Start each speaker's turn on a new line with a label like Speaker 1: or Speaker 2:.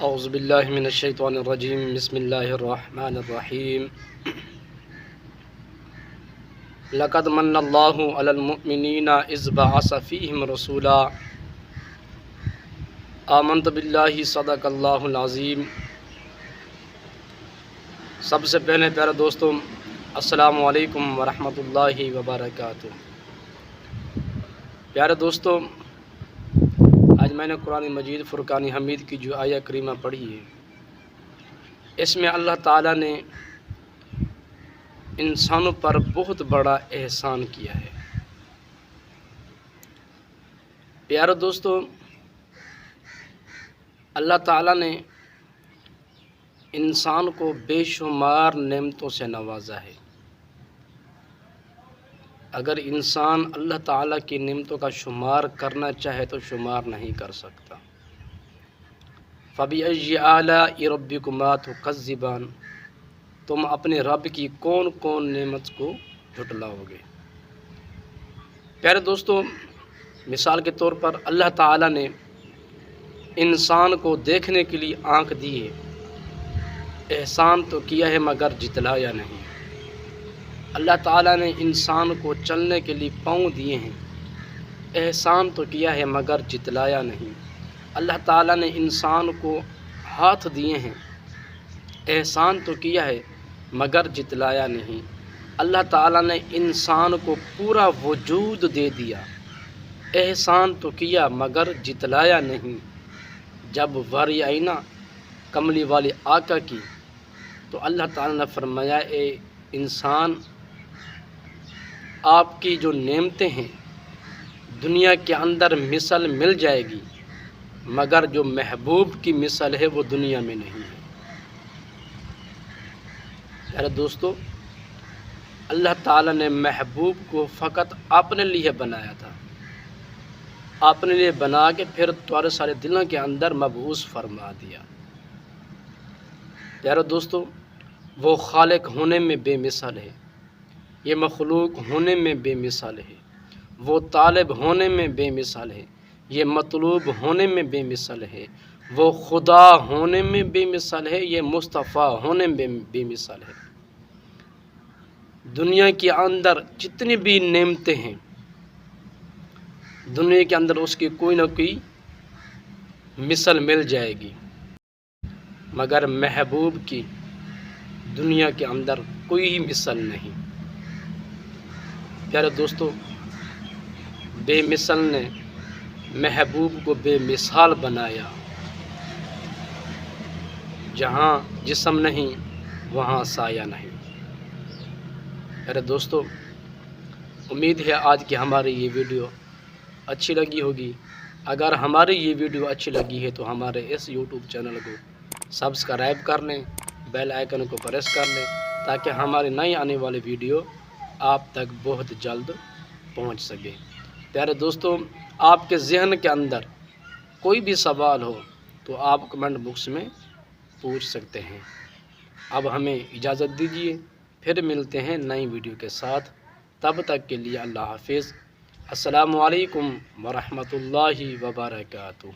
Speaker 1: اعوذ باللہ من الشیطان الرجیم بسم اللہ الرحمن الرحیم لقد من اللہ علی المؤمنین اذ بعث فیہم رسولا آمنت باللہ صدق اللہ العظیم۔ سب سے پہلے پیارے دوستوں، السلام علیکم ورحمۃ اللہ وبرکاتہ۔ پیارے دوستوں، آج میں نے قرآن مجید فرقان حمید کی جو آیہ کریمہ پڑھی ہے، اس میں اللہ تعالیٰ نے انسانوں پر بہت بڑا احسان کیا ہے۔ پیارے دوستوں، اللہ تعالیٰ نے انسان کو بے شمار نعمتوں سے نوازا ہے۔ اگر انسان اللہ تعالیٰ کی نعمتوں کا شمار کرنا چاہے تو شمار نہیں کر سکتا۔ فَبِأَيِّ آلَاءِ رَبِّكُمَا تُكَذِّبَانِ، تم اپنے رب کی کون کون نعمت کو جھٹلاؤ گے۔ پیارے دوستوں، مثال کے طور پر اللہ تعالیٰ نے انسان کو دیکھنے کے لیے آنکھ دی ہے، احسان تو کیا ہے مگر جتلایا نہیں۔ اللہ تعالیٰ نے انسان کو چلنے کے لیے پاؤں دیے ہیں، احسان تو کیا ہے مگر جتلایا نہیں۔ اللہ تعالیٰ نے انسان کو ہاتھ دیے ہیں، احسان تو کیا ہے مگر جتلایا نہیں۔ اللہ تعالیٰ نے انسان کو پورا وجود دے دیا، احسان تو کیا مگر جتلایا نہیں۔ جب واری آئی نا کملی والے آقا کی، تو اللہ تعالیٰ نے فرمایا، اے انسان، آپ کی جو نعمتیں ہیں دنیا کے اندر مثل مل جائے گی، مگر جو محبوب کی مثل ہے وہ دنیا میں نہیں ہے۔ پیارے دوستو، اللہ تعالیٰ نے محبوب کو فقط اپنے لیے بنایا تھا، اپنے لیے بنا کے پھر تمہارے سارے دلوں کے اندر مبعوث فرما دیا۔ پیارے دوستو، وہ خالق ہونے میں بے مثال ہے، یہ مخلوق ہونے میں بے مثال ہے، وہ طالب ہونے میں بے مثال ہے، یہ مطلوب ہونے میں بے مثال ہے، وہ خدا ہونے میں بے مثال ہے، یہ مصطفیٰ ہونے میں بے مثال ہے۔ دنیا کے اندر جتنی بھی نعمتیں ہیں، دنیا کے اندر اس کی کوئی نہ کوئی مثل مل جائے گی، مگر محبوب کی دنیا کے اندر کوئی مثل نہیں۔ پیارے دوستو، بے مثل نے محبوب کو بے مثال بنایا۔ جہاں جسم نہیں وہاں سایہ نہیں۔ میرے دوستو، امید ہے آج کی ہماری یہ ویڈیو اچھی لگی ہوگی۔ اگر ہماری یہ ویڈیو اچھی لگی ہے تو ہمارے اس یوٹیوب چینل کو سبسکرائب کر لیں، بیل آئیکن کو پریس کر لیں، تاکہ ہماری نئی آنے والی ویڈیو آپ تک بہت جلد پہنچ سکے۔ پیارے دوستو، آپ کے ذہن کے اندر کوئی بھی سوال ہو تو آپ کمنٹ باکس میں پوچھ سکتے ہیں۔ اب ہمیں اجازت دیجیے، پھر ملتے ہیں نئی ویڈیو کے ساتھ۔ تب تک کے لیے اللہ حافظ۔ السلام علیکم ورحمۃ اللہ وبرکاتہ۔